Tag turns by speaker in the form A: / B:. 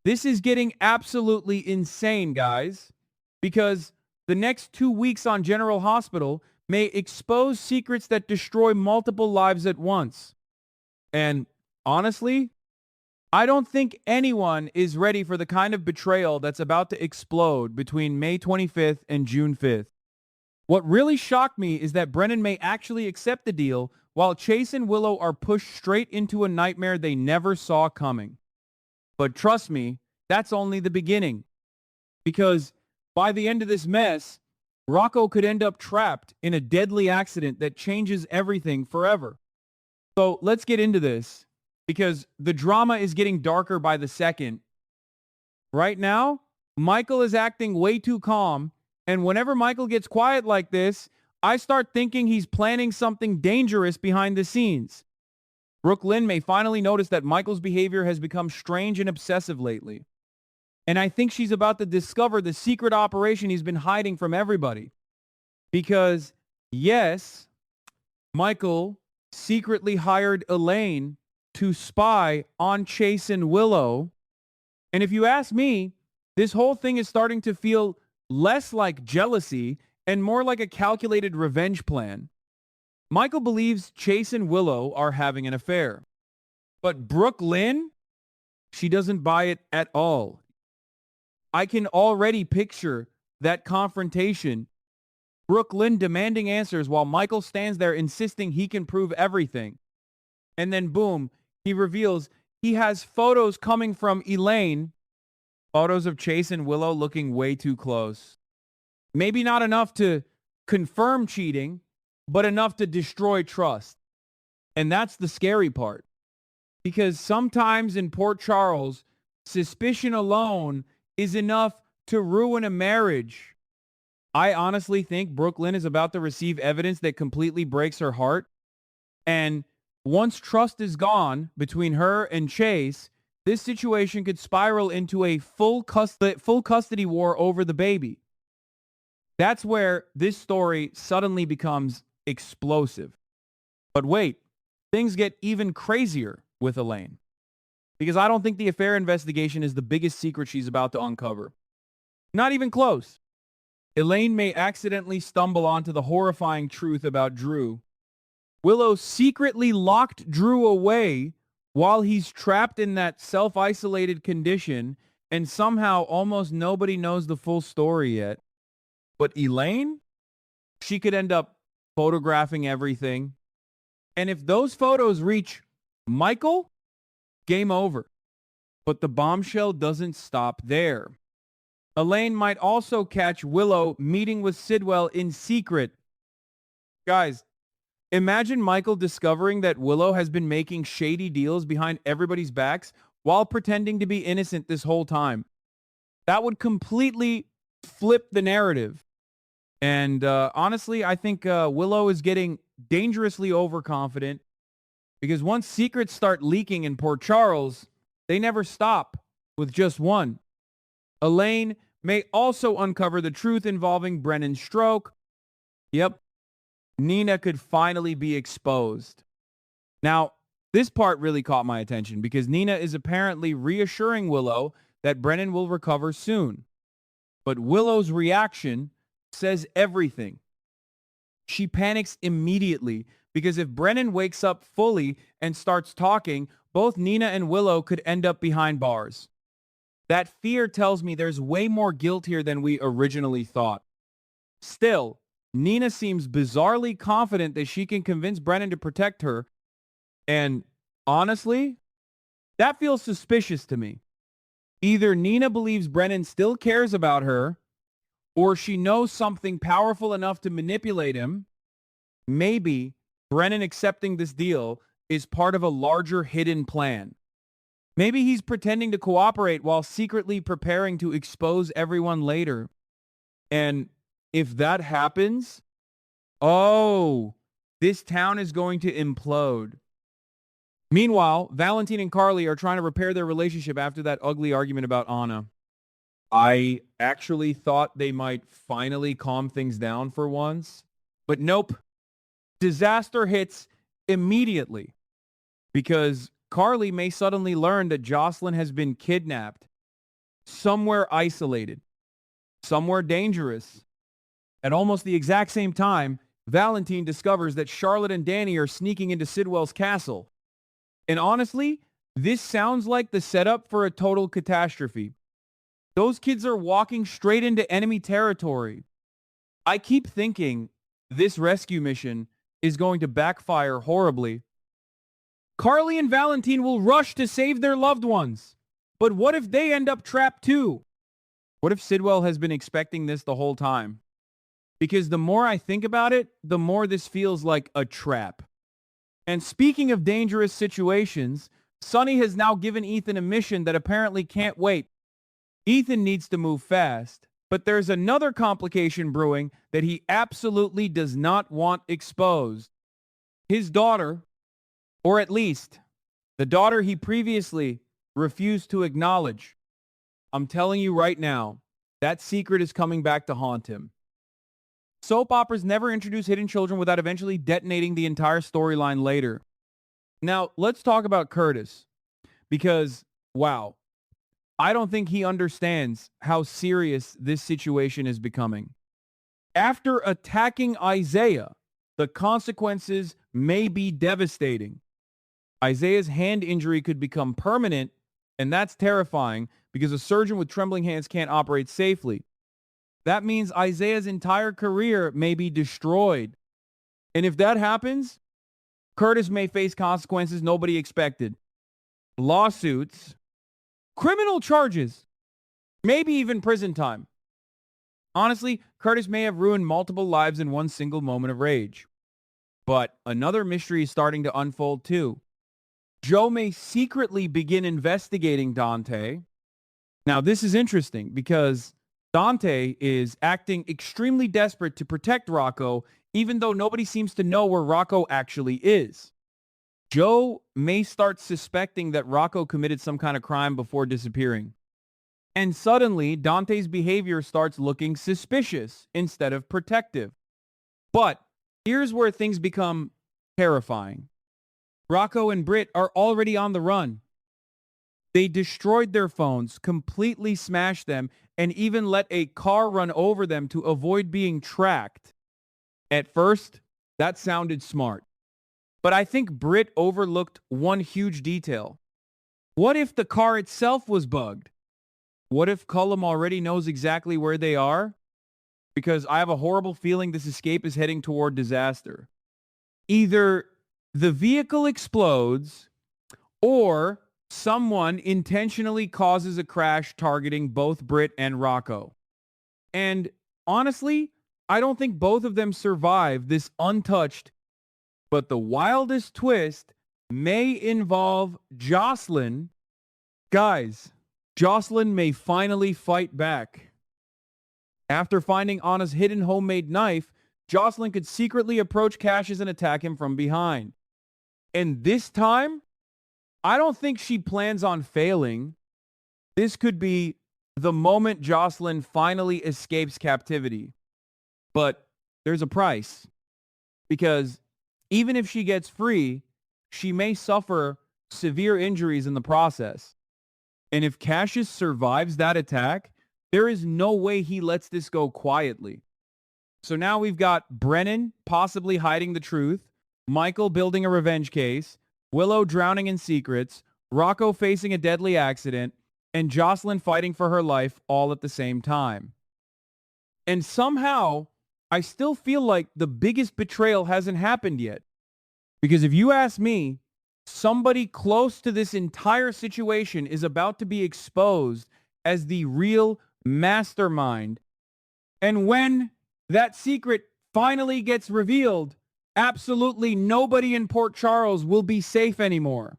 A: This is getting absolutely insane, guys, because the next 2 weeks on General Hospital may expose secrets that destroy multiple lives at once. And honestly, I don't think anyone is ready for the kind of betrayal that's about to explode between May 25th and June 5th. What really shocked me is that Brennan may actually accept the deal while Chase and Willow are pushed straight into a nightmare they never saw coming. But trust me, that's only the beginning. Because by the end of this mess, Rocco could end up trapped in a deadly accident that changes everything forever. So let's get into this because the drama is getting darker by the second. Right now, Michael is acting way too calm, and whenever Michael gets quiet like this, I start thinking he's planning something dangerous behind the scenes. Brooke Lynn may finally notice that Michael's behavior has become strange and obsessive lately. And I think she's about to discover the secret operation he's been hiding from everybody. Because, yes, Michael secretly hired Elaine to spy on Chase and Willow. And if you ask me, this whole thing is starting to feel less like jealousy and more like a calculated revenge plan. Michael believes Chase and Willow are having an affair. But Brooke Lynn, she doesn't buy it at all. I can already picture that confrontation. Brooke Lynn demanding answers while Michael stands there insisting he can prove everything. And then boom, he reveals he has photos coming from Elaine, photos of Chase and Willow looking way too close. Maybe not enough to confirm cheating, but enough to destroy trust. And that's the scary part. Because sometimes in Port Charles, suspicion alone is enough to ruin a marriage. I honestly think Brooke Lynn is about to receive evidence that completely breaks her heart. And once trust is gone between her and Chase, this situation could spiral into a full custody war over the baby. That's where this story suddenly becomes explosive. But wait, things get even crazier with Elaine. Because I don't think the affair investigation is the biggest secret she's about to uncover. Not even close. Elaine may accidentally stumble onto the horrifying truth about Drew. Willow secretly locked Drew away while he's trapped in that self-isolated condition, and somehow almost nobody knows the full story yet. But Elaine? She could end up photographing everything. And if those photos reach Michael, game over. But the bombshell doesn't stop there. Elaine might also catch Willow meeting with Sidwell in secret. Guys, imagine Michael discovering that Willow has been making shady deals behind everybody's backs while pretending to be innocent this whole time. That would completely flip the narrative. And honestly, I think Willow is getting dangerously overconfident because once secrets start leaking in Port Charles, they never stop with just one. Elaine may also uncover the truth involving Brennan's stroke. Yep, Nina could finally be exposed. Now, this part really caught my attention because Nina is apparently reassuring Willow that Brennan will recover soon. But Willow's reaction says everything. She panics immediately because if Brennan wakes up fully and starts talking, both Nina and Willow could end up behind bars. That fear tells me there's way more guilt here than we originally thought. Still, Nina seems bizarrely confident that she can convince Brennan to protect her. And honestly, that feels suspicious to me. Either Nina believes Brennan still cares about her, or she knows something powerful enough to manipulate him. Maybe Brennan accepting this deal is part of a larger hidden plan. Maybe he's pretending to cooperate while secretly preparing to expose everyone later. And if that happens, oh, this town is going to implode. Meanwhile, Valentine and Carly are trying to repair their relationship after that ugly argument about Anna. I actually thought they might finally calm things down for once, but nope. Disaster hits immediately because Carly may suddenly learn that Jocelyn has been kidnapped somewhere isolated, somewhere dangerous. At almost the exact same time, Valentine discovers that Charlotte and Danny are sneaking into Sidwell's castle. And honestly, this sounds like the setup for a total catastrophe. Those kids are walking straight into enemy territory. I keep thinking this rescue mission is going to backfire horribly. Carly and Valentine will rush to save their loved ones. But what if they end up trapped too? What if Sidwell has been expecting this the whole time? Because the more I think about it, the more this feels like a trap. And speaking of dangerous situations, Sonny has now given Ethan a mission that apparently can't wait. Ethan needs to move fast, but there's another complication brewing that he absolutely does not want exposed. His daughter, or at least the daughter he previously refused to acknowledge. I'm telling you right now, that secret is coming back to haunt him. Soap operas never introduce hidden children without eventually detonating the entire storyline later. Now, let's talk about Curtis. Because, wow, I don't think he understands how serious this situation is becoming. After attacking Isaiah, the consequences may be devastating. Isaiah's hand injury could become permanent, and that's terrifying because a surgeon with trembling hands can't operate safely. That means Isaiah's entire career may be destroyed. And if that happens, Curtis may face consequences nobody expected. Lawsuits, criminal charges, maybe even prison time. Honestly, Curtis may have ruined multiple lives in one single moment of rage. But another mystery is starting to unfold too. Joe may secretly begin investigating Dante. Now, this is interesting because Dante is acting extremely desperate to protect Rocco, even though nobody seems to know where Rocco actually is. Joe may start suspecting that Rocco committed some kind of crime before disappearing. And suddenly, Dante's behavior starts looking suspicious instead of protective. But here's where things become terrifying. Rocco and Britt are already on the run. They destroyed their phones, completely smashed them, and even let a car run over them to avoid being tracked. At first, that sounded smart. But I think Britt overlooked one huge detail. What if the car itself was bugged? What if Cullum already knows exactly where they are? Because I have a horrible feeling this escape is heading toward disaster. Either the vehicle explodes, or someone intentionally causes a crash targeting both Britt and Rocco. And honestly, I don't think both of them survive this untouched. But the wildest twist may involve Jocelyn. Guys, Jocelyn may finally fight back. After finding Anna's hidden homemade knife, Jocelyn could secretly approach Cassius and attack him from behind. And this time, I don't think she plans on failing. This could be the moment Jocelyn finally escapes captivity. But there's a price. Because even if she gets free, she may suffer severe injuries in the process. And if Cassius survives that attack, there is no way he lets this go quietly. So now we've got Brennan possibly hiding the truth, Michael building a revenge case, Willow drowning in secrets, Rocco facing a deadly accident, and Jocelyn fighting for her life all at the same time. And somehow, I still feel like the biggest betrayal hasn't happened yet. Because if you ask me, somebody close to this entire situation is about to be exposed as the real mastermind. And when that secret finally gets revealed, absolutely nobody in Port Charles will be safe anymore.